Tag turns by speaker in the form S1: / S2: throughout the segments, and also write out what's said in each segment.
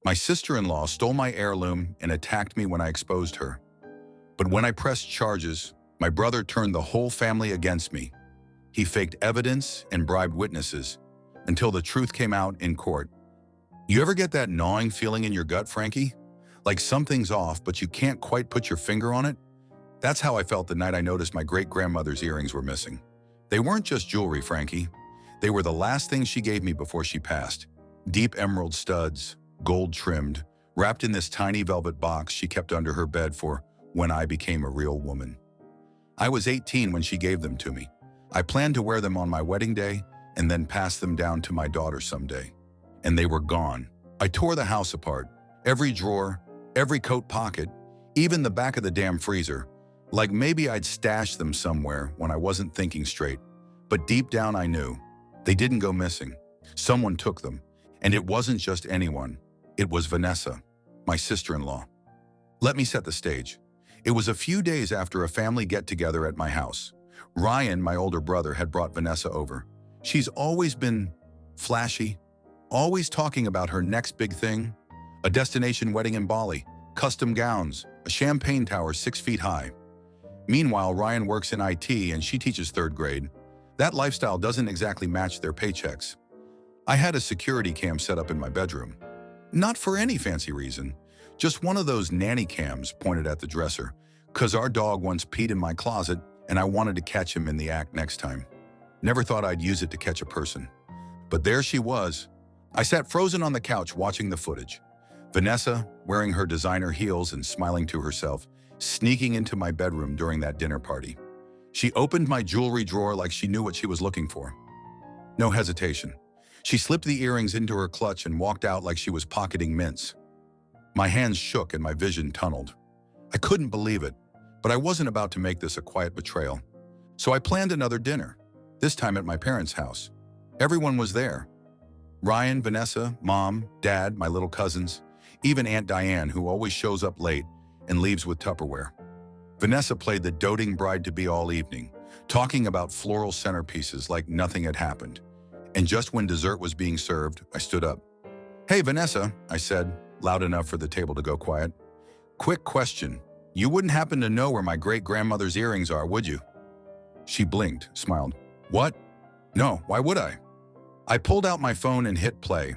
S1: My sister-in-law stole my heirloom and attacked me when I exposed her. But when I pressed charges, my brother turned the whole family against me. He faked evidence and bribed witnesses until the truth came out in court. You ever get that gnawing feeling in your gut, Frankie? Like something's off, but you can't quite put your finger on it? That's how I felt the night I noticed my great-grandmother's earrings were missing. They weren't just jewelry, Frankie. They were the last thing she gave me before she passed. Deep emerald studs, gold-trimmed, wrapped in this tiny velvet box she kept under her bed for when I became a real woman. I was 18 when she gave them to me. I planned to wear them on my wedding day and then pass them down to my daughter someday. And they were gone. I tore the house apart. Every drawer, every coat pocket, even the back of the damn freezer. Like maybe I'd stashed them somewhere when I wasn't thinking straight. But deep down I knew. They didn't go missing. Someone took them. And it wasn't just anyone. It was Vanessa, my sister-in-law. Let me set the stage. It was a few days after a family get-together at my house. Ryan, my older brother, had brought Vanessa over. She's always been flashy, always talking about her next big thing. A destination wedding in Bali, custom gowns, a champagne tower 6 feet high. Meanwhile, Ryan works in IT and she teaches 3rd grade. That lifestyle doesn't exactly match their paychecks. I had a security cam set up in my bedroom. Not for any fancy reason, just one of those nanny cams pointed at the dresser, 'cause our dog once peed in my closet and I wanted to catch him in the act next time. Never thought I'd use it to catch a person. But there she was. I sat frozen on the couch watching the footage. Vanessa, wearing her designer heels and smiling to herself, sneaking into my bedroom during that dinner party. She opened my jewelry drawer like she knew what she was looking for. No hesitation. She slipped the earrings into her clutch and walked out like she was pocketing mints. My hands shook and my vision tunneled. I couldn't believe it, but I wasn't about to make this a quiet betrayal. So I planned another dinner, this time at my parents' house. Everyone was there. Ryan, Vanessa, Mom, Dad, my little cousins, even Aunt Diane, who always shows up late and leaves with Tupperware. Vanessa played the doting bride-to-be all evening, talking about floral centerpieces like nothing had happened. And just when dessert was being served, I stood up. "Hey, Vanessa," I said, loud enough for the table to go quiet. "Quick question. You wouldn't happen to know where my great-grandmother's earrings are, would you?" She blinked, smiled. "What? No, why would I?" I pulled out my phone and hit play.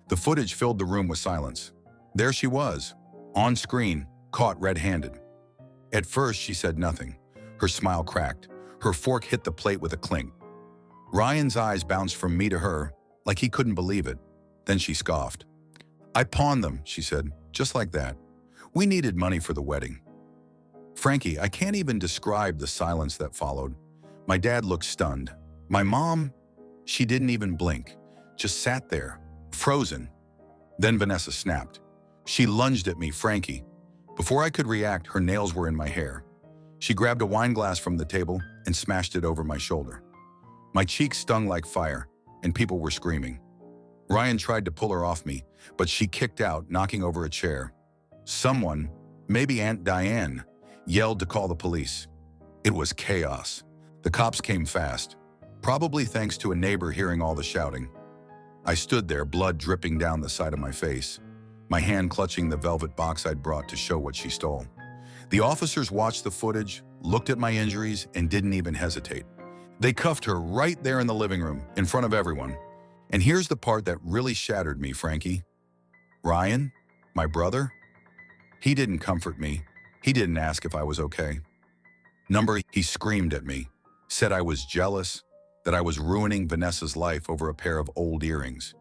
S1: The footage filled the room with silence. There she was, on screen, caught red-handed. At first, she said nothing. Her smile cracked. Her fork hit the plate with a clink. Ryan's eyes bounced from me to her, like he couldn't believe it. Then she scoffed. "I pawned them," she said, just like that. "We needed money for the wedding." Frankie, I can't even describe the silence that followed. My dad looked stunned. My mom, she didn't even blink, just sat there, frozen. Then Vanessa snapped. She lunged at me, Frankie. Before I could react, her nails were in my hair. She grabbed a wine glass from the table and smashed it over my shoulder. My cheeks stung like fire, and people were screaming. Ryan tried to pull her off me, but she kicked out, knocking over a chair. Someone, maybe Aunt Diane, yelled to call the police. It was chaos. The cops came fast, probably thanks to a neighbor hearing all the shouting. I stood there, blood dripping down the side of my face, my hand clutching the velvet box I'd brought to show what she stole. The officers watched the footage, looked at my injuries, and didn't even hesitate. They cuffed her right there in the living room, in front of everyone. And here's the part that really shattered me, Frankie. Ryan, my brother, he didn't comfort me. He didn't ask if I was okay. He screamed at me, said I was jealous, that I was ruining Vanessa's life over a pair of old earrings.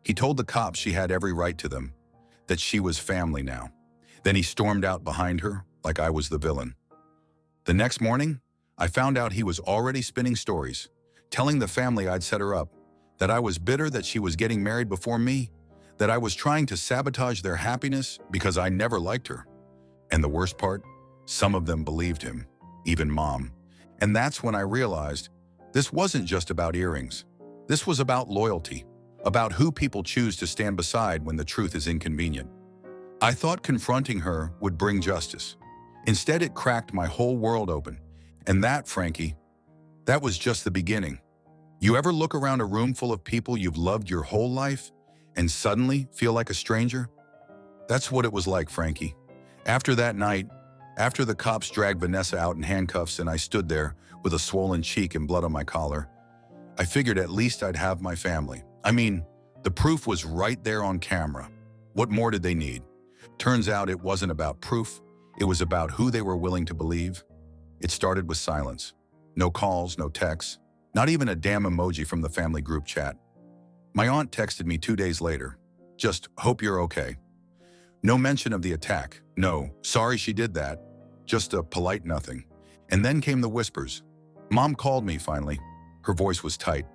S1: He told the cops she had every right to them, that she was family now. Then he stormed out behind her like I was the villain. The next morning, I found out he was already spinning stories, telling the family I'd set her up, that I was bitter that she was getting married before me, that I was trying to sabotage their happiness because I never liked her. And the worst part, some of them believed him, even Mom. And that's when I realized this wasn't just about earrings. This was about loyalty, about who people choose to stand beside when the truth is inconvenient. I thought confronting her would bring justice. Instead, it cracked my whole world open. And that, Frankie, that was just the beginning. You ever look around a room full of people you've loved your whole life and suddenly feel like a stranger? That's what it was like, Frankie. After that night, after the cops dragged Vanessa out in handcuffs and I stood there with a swollen cheek and blood on my collar, I figured at least I'd have my family. I mean, the proof was right there on camera. What more did they need? Turns out it wasn't about proof. It was about who they were willing to believe. It started with silence. No calls, no texts, not even a damn emoji from the family group chat. My aunt texted me 2 days later. Just, hope you're okay. No mention of the attack. No, sorry she did that. Just a polite nothing. And then came the whispers. Mom called me finally. Her voice was tight,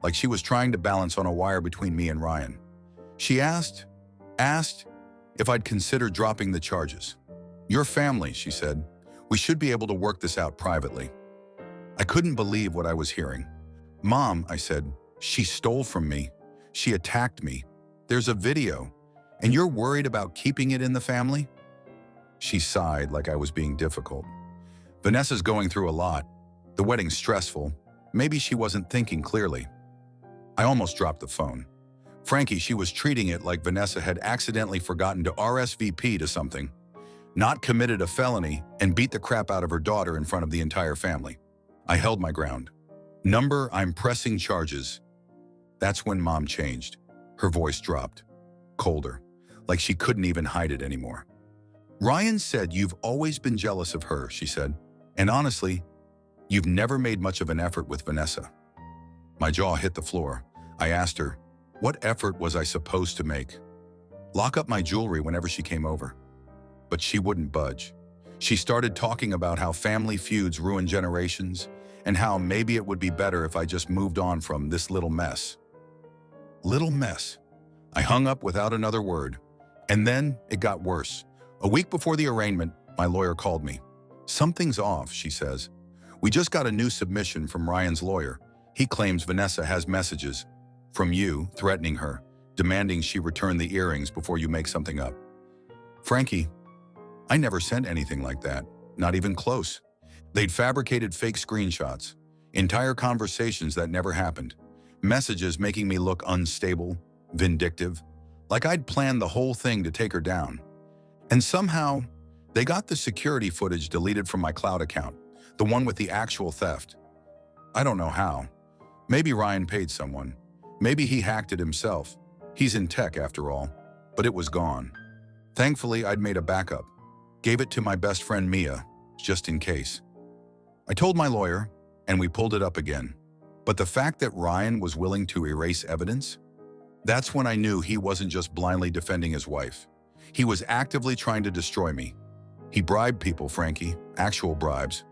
S1: like she was trying to balance on a wire between me and Ryan. She asked if I'd consider dropping the charges. Your family, she said. We should be able to work this out privately. I couldn't believe what I was hearing. Mom, I said, she stole from me. She attacked me. There's a video. And you're worried about keeping it in the family? She sighed like I was being difficult. Vanessa's going through a lot. The wedding's stressful. Maybe she wasn't thinking clearly. I almost dropped the phone. Frankie, she was treating it like Vanessa had accidentally forgotten to RSVP to something, not committed a felony, and beat the crap out of her daughter in front of the entire family. I held my ground. I'm pressing charges. That's when Mom changed. Her voice dropped, colder, like she couldn't even hide it anymore. Ryan said you've always been jealous of her, she said. And honestly, you've never made much of an effort with Vanessa. My jaw hit the floor. I asked her, what effort was I supposed to make? Lock up my jewelry whenever she came over. But she wouldn't budge. She started talking about how family feuds ruin generations and how maybe it would be better if I just moved on from this little mess. Little mess. I hung up without another word. And then it got worse. A week before the arraignment, my lawyer called me. Something's off, she says. We just got a new submission from Ryan's lawyer. He claims Vanessa has messages from you threatening her, demanding she return the earrings before you make something up. Frankie, I never sent anything like that, not even close. They'd fabricated fake screenshots, entire conversations that never happened, messages making me look unstable, vindictive, like I'd planned the whole thing to take her down. And somehow, they got the security footage deleted from my cloud account, the one with the actual theft. I don't know how. Maybe Ryan paid someone. Maybe he hacked it himself. He's in tech after all. But it was gone. Thankfully, I'd made a backup. Gave it to my best friend Mia, just in case. I told my lawyer, and we pulled it up again. But the fact that Ryan was willing to erase evidence? That's when I knew he wasn't just blindly defending his wife. He was actively trying to destroy me. He bribed people, Frankie, actual bribes.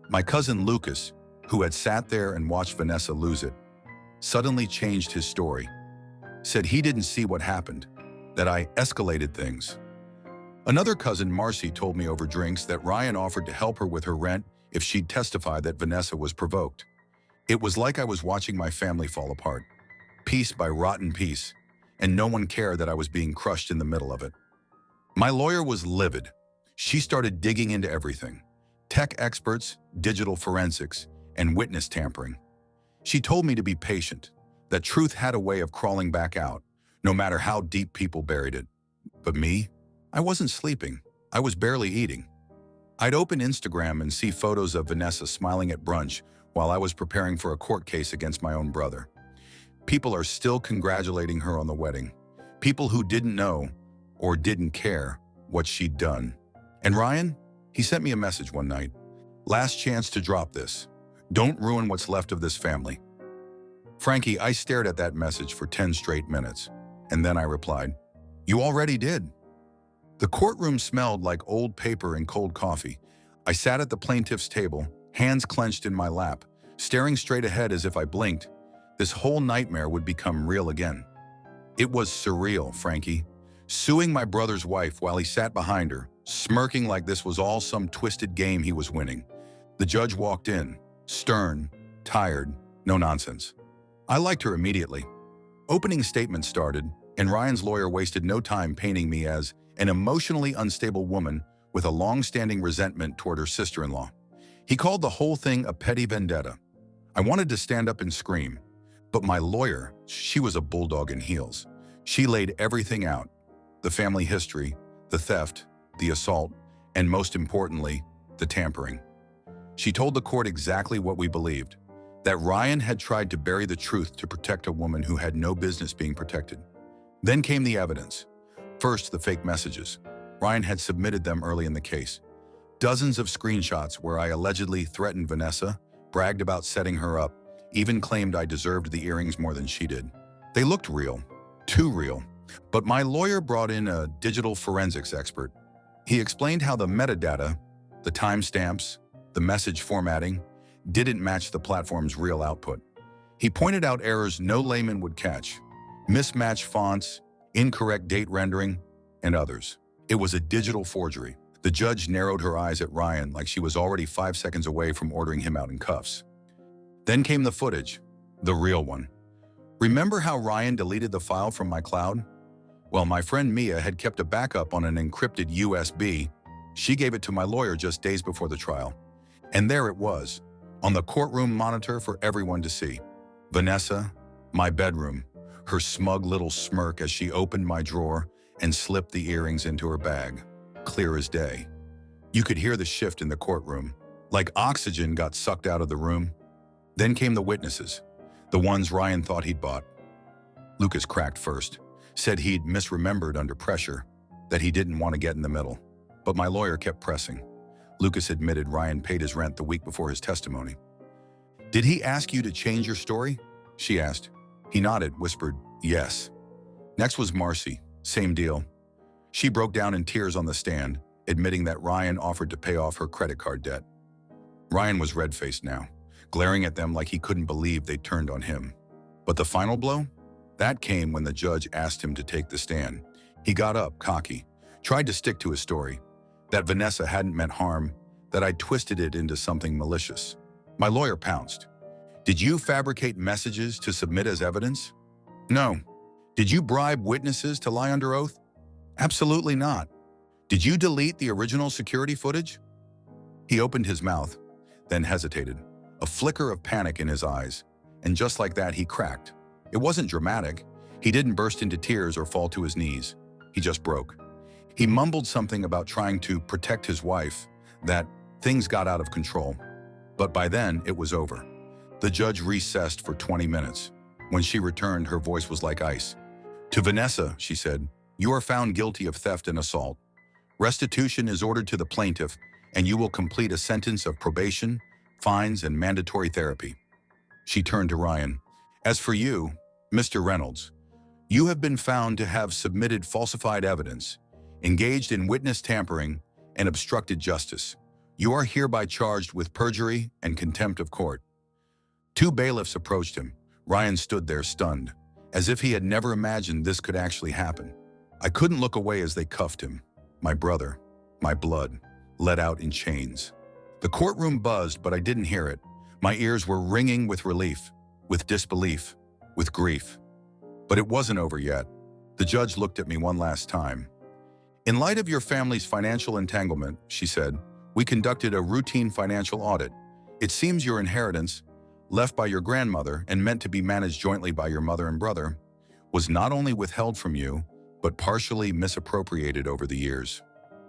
S1: My cousin Lucas, who had sat there and watched Vanessa lose it, suddenly changed his story. Said he didn't see what happened, that I escalated things. Another cousin, Marcy, told me over drinks that Ryan offered to help her with her rent if she'd testify that Vanessa was provoked. It was like I was watching my family fall apart, piece by rotten piece, and no one cared that I was being crushed in the middle of it. My lawyer was livid. She started digging into everything: tech experts, digital forensics, and witness tampering. She told me to be patient, that truth had a way of crawling back out, no matter how deep people buried it. But me? I wasn't sleeping. I was barely eating. I'd open Instagram and see photos of Vanessa smiling at brunch while I was preparing for a court case against my own brother. People are still congratulating her on the wedding. People who didn't know or didn't care what she'd done. And Ryan? He sent me a message one night. Last chance to drop this. Don't ruin what's left of this family. Frankie, I stared at that message for 10 straight minutes. And then I replied, you already did. The courtroom smelled like old paper and cold coffee. I sat at the plaintiff's table, hands clenched in my lap, staring straight ahead as if I blinked. This whole nightmare would become real again. It was surreal, Frankie. Suing my brother's wife while he sat behind her, smirking like this was all some twisted game he was winning. The judge walked in, stern, tired, no nonsense. I liked her immediately. Opening statements started, and Ryan's lawyer wasted no time painting me as an emotionally unstable woman with a long-standing resentment toward her sister-in-law. He called the whole thing a petty vendetta. I wanted to stand up and scream, but my lawyer, she was a bulldog in heels. She laid everything out. the family history, the theft, the assault, and most importantly, the tampering. She told the court exactly what we believed, that Ryan had tried to bury the truth to protect a woman who had no business being protected. Then came the evidence. First, the fake messages. Ryan had submitted them early in the case. Dozens of screenshots where I allegedly threatened Vanessa, bragged about setting her up, even claimed I deserved the earrings more than she did. They looked real, too real. But my lawyer brought in a digital forensics expert. He explained how the metadata, the timestamps, the message formatting, didn't match the platform's real output. He pointed out errors no layman would catch, mismatched fonts, incorrect date rendering, and others. It was a digital forgery. The judge narrowed her eyes at Ryan like she was already 5 seconds away from ordering him out in cuffs. Then came the footage, the real one. Remember how Ryan deleted the file from my cloud? Well, my friend Mia had kept a backup on an encrypted USB. She gave it to my lawyer just days before the trial. And there it was, on the courtroom monitor for everyone to see. Vanessa, my bedroom, her smug little smirk as she opened my drawer and slipped the earrings into her bag, clear as day. You could hear the shift in the courtroom, like oxygen got sucked out of the room. Then came the witnesses, the ones Ryan thought he'd bought. Lucas cracked first, said he'd misremembered under pressure, that he didn't want to get in the middle. But my lawyer kept pressing. Lucas admitted Ryan paid his rent the week before his testimony. "Did he ask you to change your story?" she asked. He nodded, whispered, "Yes." Next was Marcy, same deal. She broke down in tears on the stand, admitting that Ryan offered to pay off her credit card debt. Ryan was red-faced now, glaring at them like he couldn't believe they'd turned on him. But the final blow? That came when the judge asked him to take the stand. He got up, cocky, tried to stick to his story, that Vanessa hadn't meant harm, that I'd twisted it into something malicious. My lawyer pounced. "Did you fabricate messages to submit as evidence?" "No." "Did you bribe witnesses to lie under oath?" "Absolutely not." "Did you delete the original security footage?" He opened his mouth, then hesitated, a flicker of panic in his eyes, and just like that he cracked. It wasn't dramatic. He didn't burst into tears or fall to his knees. He just broke. He mumbled something about trying to protect his wife, that things got out of control. But by then, it was over. The judge recessed for 20 minutes. When she returned, her voice was like ice. "To Vanessa," she said, "you are found guilty of theft and assault. Restitution is ordered to the plaintiff, and you will complete a sentence of probation, fines, and mandatory therapy." She turned to Ryan. "As for you, Mr. Reynolds, you have been found to have submitted falsified evidence, engaged in witness tampering, and obstructed justice. You are hereby charged with perjury and contempt of court." 2 bailiffs approached him. Ryan stood there stunned, as if he had never imagined this could actually happen. I couldn't look away as they cuffed him. My brother, my blood, let out in chains. The courtroom buzzed, but I didn't hear it. My ears were ringing with relief, with disbelief, with grief. But it wasn't over yet. The judge looked at me one last time. "In light of your family's financial entanglement," she said, "we conducted a routine financial audit. It seems your inheritance, left by your grandmother and meant to be managed jointly by your mother and brother, was not only withheld from you, but partially misappropriated over the years."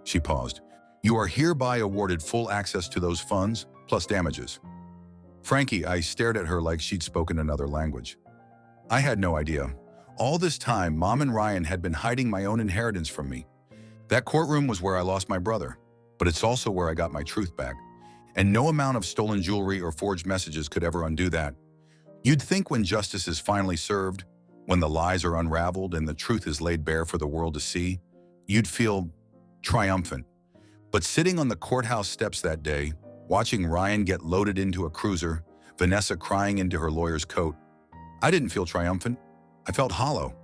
S1: She paused. "You are hereby awarded full access to those funds, plus damages." Frankie, I stared at her like she'd spoken another language. I had no idea. All this time, Mom and Ryan had been hiding my own inheritance from me. That courtroom was where I lost my brother, but it's also where I got my truth back. And no amount of stolen jewelry or forged messages could ever undo that. You'd think when justice is finally served, when the lies are unraveled and the truth is laid bare for the world to see, you'd feel triumphant. But sitting on the courthouse steps that day, watching Ryan get loaded into a cruiser, Vanessa crying into her lawyer's coat, I didn't feel triumphant. I felt hollow.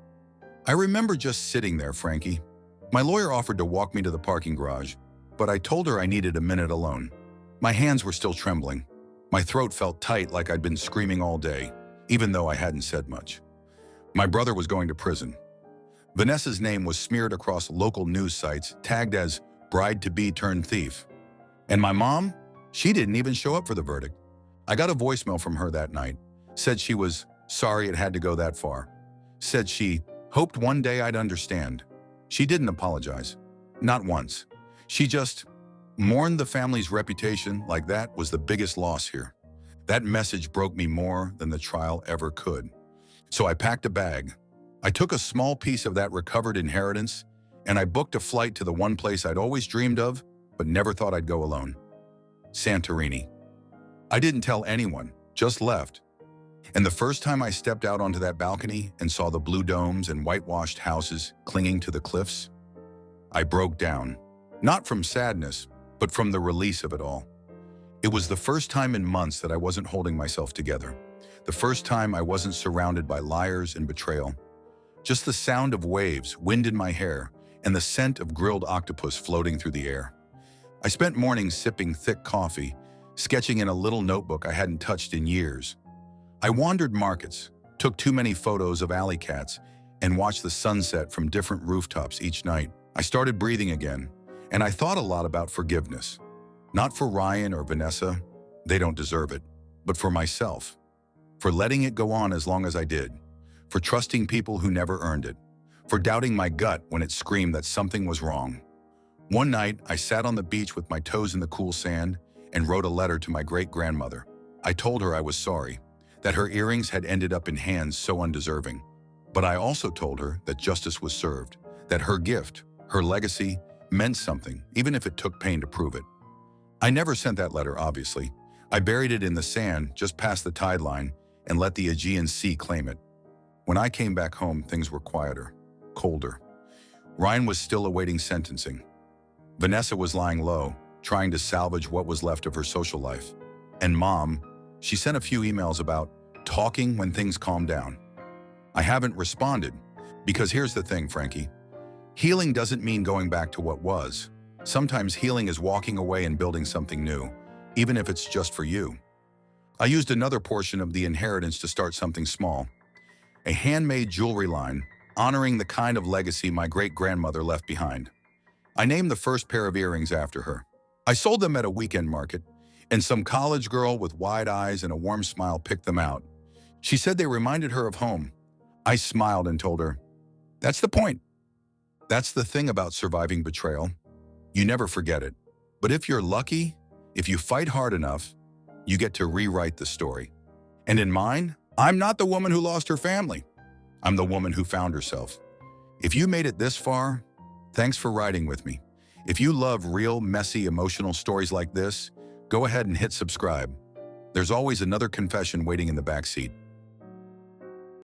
S1: I remember just sitting there, Frankie. My lawyer offered to walk me to the parking garage, but I told her I needed a minute alone. My hands were still trembling. My throat felt tight like I'd been screaming all day, even though I hadn't said much. My brother was going to prison. Vanessa's name was smeared across local news sites, tagged as bride-to-be turned thief. And my mom? She didn't even show up for the verdict. I got a voicemail from her that night. Said she was sorry it had to go that far. Said she hoped one day I'd understand. She didn't apologize. Not once. She just mourned the family's reputation like that was the biggest loss here. That message broke me more than the trial ever could. So I packed a bag. I took a small piece of that recovered inheritance, and I booked a flight to the one place I'd always dreamed of, but never thought I'd go alone. Santorini. I didn't tell anyone, just left. And the first time I stepped out onto that balcony and saw the blue domes and whitewashed houses clinging to the cliffs, I broke down. Not from sadness, but from the release of it all. It was the first time in months that I wasn't holding myself together. The first time I wasn't surrounded by liars and betrayal. Just the sound of waves, wind in my hair, and the scent of grilled octopus floating through the air. I spent mornings sipping thick coffee, sketching in a little notebook I hadn't touched in years. I wandered markets, took too many photos of alley cats, and watched the sunset from different rooftops each night. I started breathing again, and I thought a lot about forgiveness. Not for Ryan or Vanessa, they don't deserve it, but for myself. For letting it go on as long as I did. For trusting people who never earned it. For doubting my gut when it screamed that something was wrong. One night, I sat on the beach with my toes in the cool sand and wrote a letter to my great-grandmother. I told her I was sorry, that her earrings had ended up in hands so undeserving. But I also told her that justice was served, that her gift, her legacy, meant something, even if it took pain to prove it. I never sent that letter, obviously. I buried it in the sand just past the tide line and let the Aegean Sea claim it. When I came back home, things were quieter, colder. Ryan was still awaiting sentencing. Vanessa was lying low, trying to salvage what was left of her social life. And Mom, she sent a few emails about talking when things calm down. I haven't responded, because here's the thing, Frankie. Healing doesn't mean going back to what was. Sometimes healing is walking away and building something new, even if it's just for you. I used another portion of the inheritance to start something small. A handmade jewelry line, honoring the kind of legacy my great-grandmother left behind. I named the first pair of earrings after her. I sold them at a weekend market, and some college girl with wide eyes and a warm smile picked them out. She said they reminded her of home. I smiled and told her, "That's the point." That's the thing about surviving betrayal. You never forget it. But if you're lucky, if you fight hard enough, you get to rewrite the story. And in mine, I'm not the woman who lost her family. I'm the woman who found herself. If you made it this far, thanks for riding with me. If you love real, messy, emotional stories like this, go ahead and hit subscribe. There's always another confession waiting in the backseat.